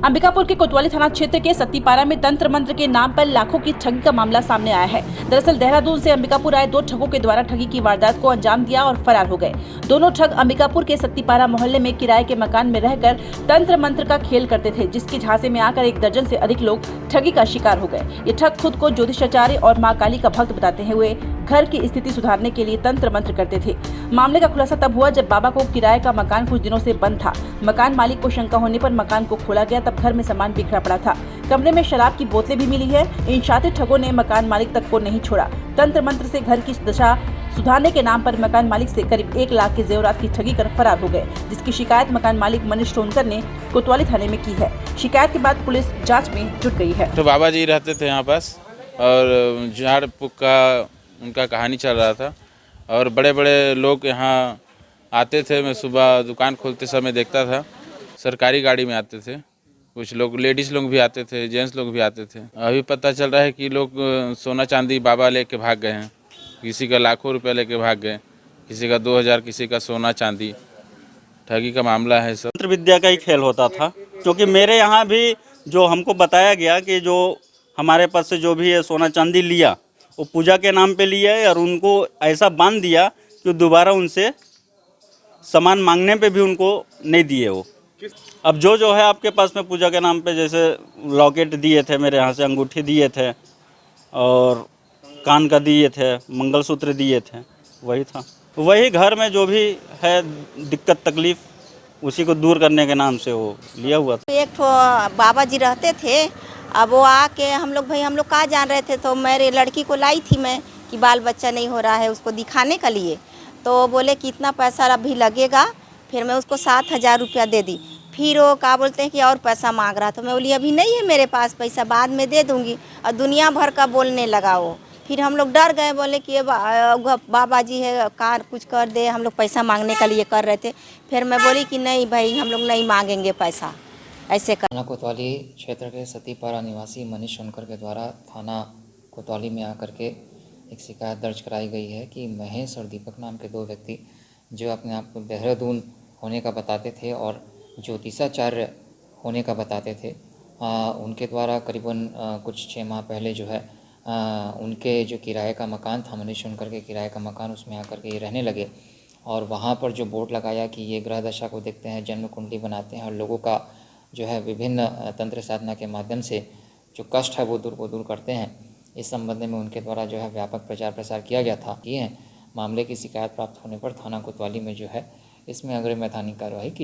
अंबिकापुर के कोतवाली थाना क्षेत्र के सत्तीपारा में तंत्र मंत्र के नाम पर लाखों की ठगी का मामला सामने आया है। दरअसल देहरादून से अंबिकापुर आए दो ठगों के द्वारा ठगी की वारदात को अंजाम दिया और फरार हो गए। दोनों ठग अंबिकापुर के सत्तीपारा मोहल्ले में किराए के मकान में रहकर तंत्र मंत्र का खेल करते थे, जिसकी झांसे में आकर 1 दर्जन से अधिक लोग ठगी का शिकार हो गए। ये ठग खुद को ज्योतिषाचार्य और मां काली का भक्त बताते हुए घर की स्थिति सुधारने के लिए तंत्र मंत्र करते थे। मामले का खुलासा तब हुआ जब बाबा को किराए का मकान कुछ दिनों से बंद था। मकान मालिक को शंका होने पर मकान को खोला गया, तब घर में सामान बिखरा पड़ा था। कमरे में शराब की बोतलें भी मिली है। इन शातिर ठगों ने मकान मालिक तक को नहीं छोड़ा। तंत्र मंत्र से घर की दशा सुधारने के नाम पर मकान मालिक से करीब 1 लाख के जेवरात की ठगी कर फरार हो गए, जिसकी शिकायत मकान मालिक मनीष टोनकर ने कोतवाली थाने में की है। शिकायत के बाद पुलिस जांच में जुट गई है। तो बाबा जी रहते थे यहाँ पास और झाड़ फूक का उनका कहानी चल रहा था और बड़े बड़े लोग यहाँ आते थे। मैं सुबह दुकान खोलते समय देखता था, सरकारी गाड़ी में आते थे। कुछ लोग लेडीज़ लोग भी आते थे, जेंट्स लोग भी आते थे। अभी पता चल रहा है कि लोग सोना चांदी बाबा लेके भाग गए हैं। किसी का लाखों रुपए लेके भाग गए, किसी का 2000, किसी का सोना चांदी। ठगी का मामला है सब। तंत्र विद्या का ही खेल होता था, क्योंकि मेरे यहाँ भी जो हमको बताया गया कि जो हमारे पास से जो भी है सोना चांदी लिया, वो पूजा के नाम पे लिया है और उनको ऐसा बांध दिया कि दोबारा उनसे सामान मांगने पे भी उनको नहीं दिए वो। अब जो है आपके पास में पूजा के नाम पे, जैसे लॉकेट दिए थे, मेरे यहाँ से अंगूठी दिए थे और कान का दिए थे, मंगलसूत्र दिए थे, वही था। वही घर में जो भी है दिक्कत तकलीफ उसी को दूर करने के नाम से वो लिया हुआ था। एक तो बाबा जी रहते थे, अब वो आके हम लोग कहाँ जान रहे थे, तो मेरे लड़की को लाई थी मैं कि बाल बच्चा नहीं हो रहा है, उसको दिखाने के लिए। तो बोले कि इतना पैसा अभी लगेगा, फिर मैं उसको 7,000 रुपया दे दी। फिर वो क्या बोलते हैं कि और पैसा मांग रहा था। मैं बोली अभी नहीं है मेरे पास पैसा, बाद में दे दूँगी। और दुनिया भर का बोलने लगा वो। फिर हम लोग डर गए, बोले कि बाबा जी है, कार कुछ कर दे, हम लोग पैसा मांगने के लिए कर रहे थे। फिर मैं बोली कि नहीं भाई, हम लोग नहीं मांगेंगे पैसा, ऐसे कर। थाना कोतवाली क्षेत्र के सतीपारा निवासी मनीष टोनकर के द्वारा थाना कोतवाली में आकर के एक शिकायत दर्ज कराई गई है कि महेश और दीपक नाम के 2 व्यक्ति जो अपने आप को देहरादून होने का बताते थे और ज्योतिषाचार्य होने का बताते थे, उनके द्वारा करीबन कुछ 6 माह पहले जो है उनके जो किराए का मकान था, मनीष टोनकर के किराए का मकान, उसमें आकर के ये रहने लगे और वहाँ पर जो बोर्ड लगाया कि ये ग्रह दशा को देखते हैं, जन्म कुंडली बनाते हैं और लोगों का जो है विभिन्न तंत्र साधना के माध्यम से जो कष्ट है वो दूर करते हैं। इस संबंध में उनके द्वारा जो है व्यापक प्रचार प्रसार किया गया था। ये मामले की शिकायत प्राप्त होने पर थाना कोतवाली में जो है इसमें अग्रिम वैधानिक कार्रवाई की।